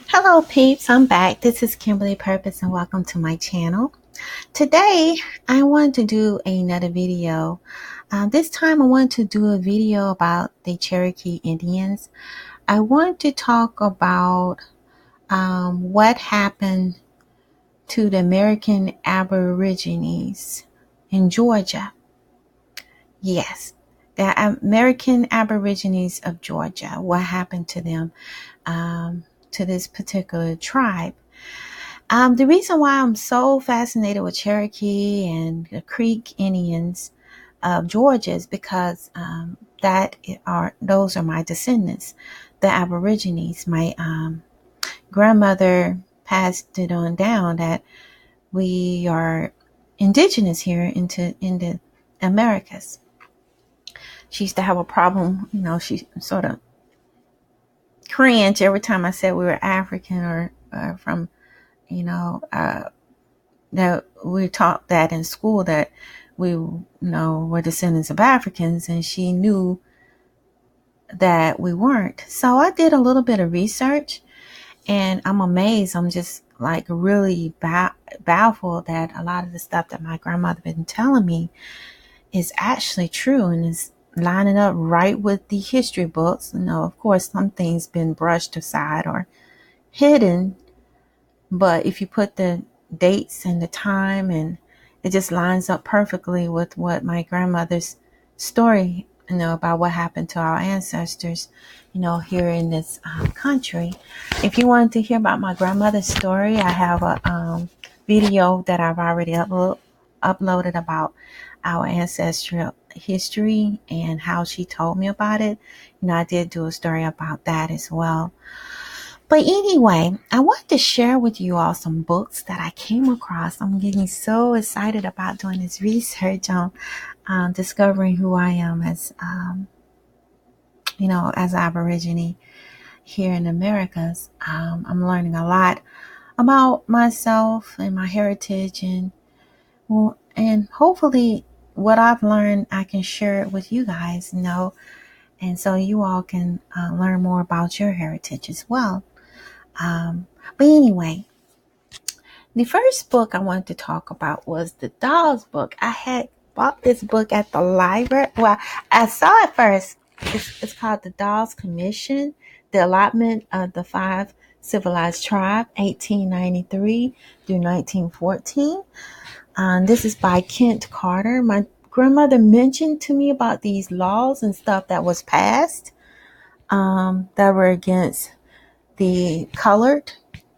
Hello peeps, I'm back. This is Kimberly Purpose and welcome to my channel. Today I want to do another video. This time I want to do a video about the Cherokee Indians. I want to talk about what happened to the American Aborigines in Georgia. Yes, the American Aborigines of Georgia. What happened to them, to this particular tribe? The reason why I'm so fascinated with Cherokee and the Creek Indians of Georgia is because those are my descendants, the Aborigines. My grandmother passed it on down that we are indigenous here in the Americas. She used to have a problem, she sort of cringe every time I said we were African or from, that we taught that in school that we were descendants of Africans, and she knew that we weren't. So I did a little bit of research, and I'm amazed. I'm just like really baffled that a lot of the stuff that my grandmother been telling me is actually true and is lining up right with the history books. Of course, some things been brushed aside or hidden, but if you put the dates and the time, and it just lines up perfectly with what my grandmother's story, about what happened to our ancestors, here in this country. If you wanted to hear about my grandmother's story, I have a video that I've already uploaded about our ancestral history and how she told me about it. I did do a story about that as well. But anyway, I wanted to share with you all some books that I came across. I'm getting so excited about doing this research on discovering who I am as, as Aborigine here in Americas. I'm learning a lot about myself and my heritage, and hopefully what I've learned, I can share it with you guys, and so you all can learn more about your heritage as well. But anyway, the first book I wanted to talk about was the Dolls book. I had bought this book at the library. Well, I saw it first. It's called The Dolls Commission, The Allotment of the Five Civilized Tribe, 1893 through 1914. This is by Kent Carter. My grandmother mentioned to me about these laws and stuff that was passed that were against the colored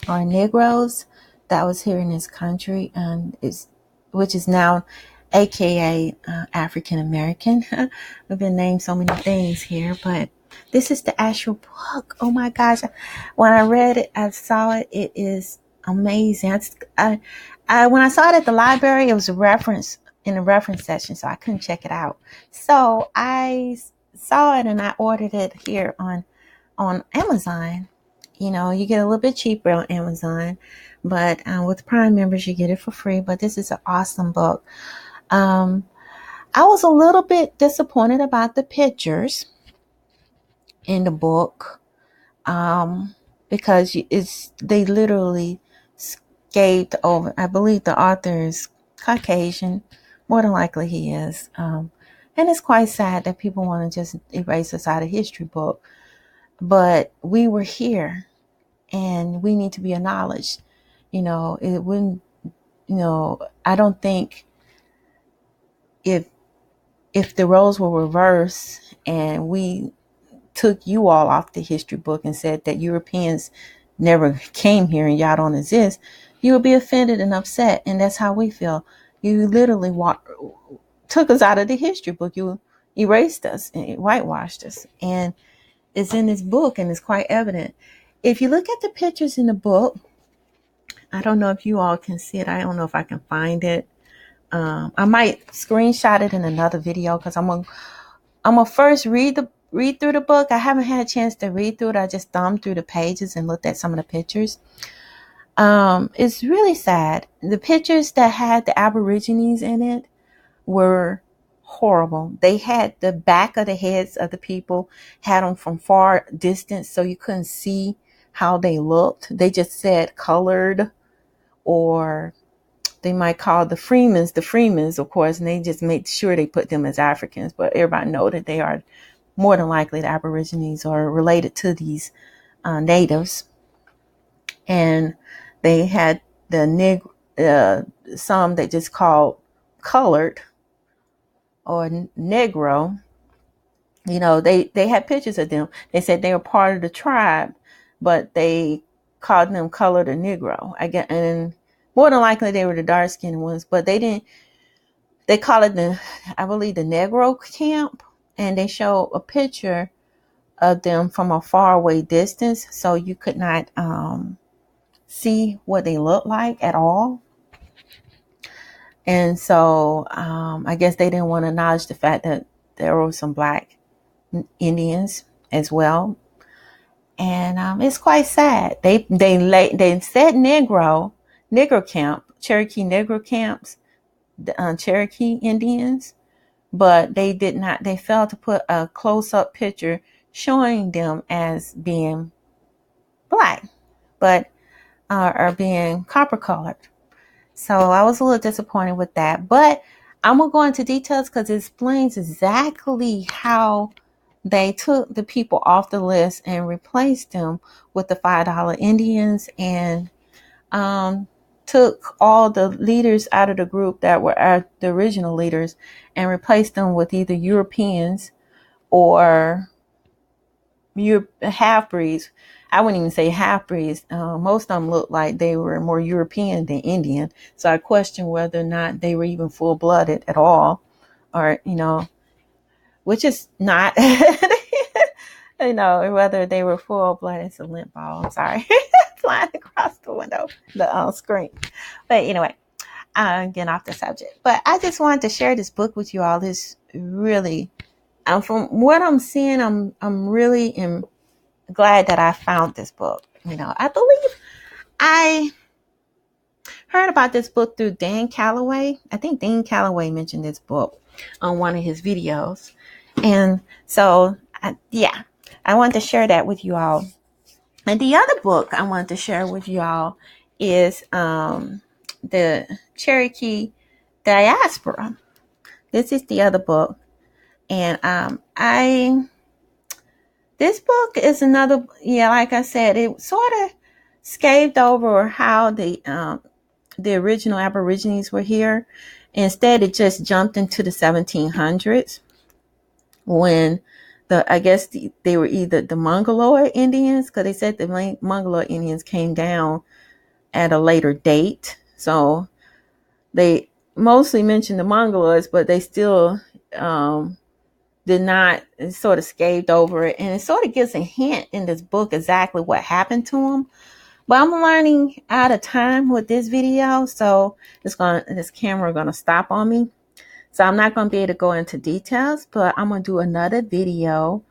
or Negroes that was here in this country, and which is now AKA African American. We've been named so many things here, but this is the actual book. Oh my gosh. When I read it, I saw it. It is amazing. When I saw it at the library, it was a reference in the reference section, so I couldn't check it out. So I saw it and I ordered it here on Amazon. You get a little bit cheaper on Amazon, but with Prime members, you get it for free. But this is an awesome book. I was a little bit disappointed about the pictures in the book, because they literally scaped over. I believe the author is Caucasian. More than likely he is. And it's quite sad that people want to just erase us out of history book. But we were here, and we need to be acknowledged. It wouldn't, I don't think if the roles were reversed and we took you all off the history book and said that Europeans never came here and y'all don't exist, you would be offended and upset. And that's how we feel. You literally took us out of the history book. You erased us and whitewashed us. And it's in this book, and it's quite evident. If you look at the pictures in the book, I don't know if you all can see it. I don't know if I can find it. I might screenshot it in another video, because I'm gonna first read through the book. I haven't had a chance to read through it. I just thumbed through the pages and looked at some of the pictures. It's really sad. The pictures that had the Aborigines in it were horrible. They had the back of the heads of the people, had them from far distance, so you couldn't see how they looked. They just said colored, or they might call the Freemans, of course, and they just made sure they put them as Africans. But everybody know that they are more than likely the Aborigines or related to these natives. And they had some that just called colored or Negro. They had pictures of them. They said they were part of the tribe, but they called them colored or Negro. And more than likely they were the dark skinned ones, but they call it I believe the Negro camp, and they show a picture of them from a far away distance, so you could not see what they look like at all. And so I guess they didn't want to acknowledge the fact that there were some black Indians as well. And it's quite sad. They said Negro camp, Cherokee Negro camps, Cherokee Indians, but they did not. They failed to put a close-up picture showing them as being black, but are being copper-colored. So I was a little disappointed with that, but I'm gonna go into details because it explains exactly how they took the people off the list and replaced them with the $5 Indians, and took all the leaders out of the group that were the original leaders and replaced them with either Europeans or half-breeds. I wouldn't even say half-breeds. Most of them looked like they were more European than Indian. So I question whether or not they were even full-blooded at all, or, which is not, whether they were full-blooded. It's a lint ball. I'm sorry. Flying across the window, the screen. But anyway, getting off the subject. But I just wanted to share this book with you all. This really, from what I'm seeing, I'm really glad that I found this book. I believe I heard about this book through Dan Calloway. I think Dan Calloway mentioned this book on one of his videos. And so, I wanted to share that with you all. And the other book I wanted to share with you all is the Cherokee Diaspora. This is the other book. And this book is another, like I said, it sort of scathed over how the original Aborigines were here. Instead, it just jumped into the 1700s when I guess they were either the Mongoloid Indians, because they said the Mongoloid Indians came down at a later date. So they mostly mentioned the Mongoloids, but they still did not, sort of scathed over it. And it sort of gives a hint in this book exactly what happened to them. But I'm running out of time with this video, so this camera gonna stop on me. So I'm not going to be able to go into details, but I'm going to do another video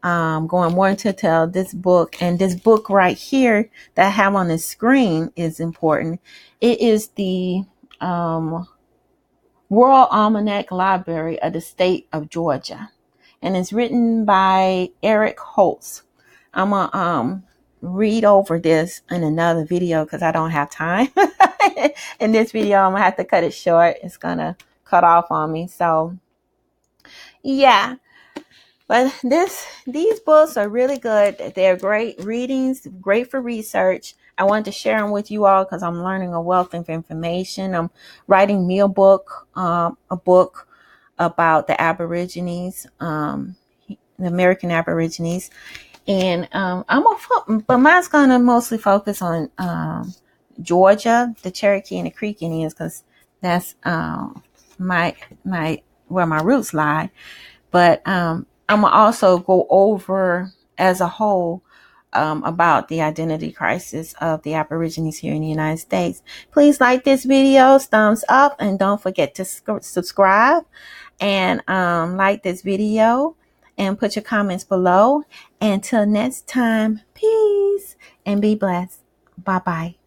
going more into detail. This book, and this book right here that I have on the screen, is important. It is the World Almanac Library of the State of Georgia, and it's written by Eric Holtz. I'm going to read over this in another video because I don't have time. In this video, I'm going to have to cut it short. It's going to cut off on me. So but these books are really good. They're great readings, great for research. I wanted to share them with you all because I'm learning a wealth of information. I'm writing me a book about the Aborigines, the American Aborigines, and but mine's gonna mostly focus on Georgia, the Cherokee and the Creek Indians, because that's my where my roots lie. But I'm gonna also go over as a whole about the identity crisis of the Aborigines here in the United States. Please like this video, thumbs up, and don't forget to subscribe and like this video and put your comments below. Until next time, peace and be blessed. Bye bye.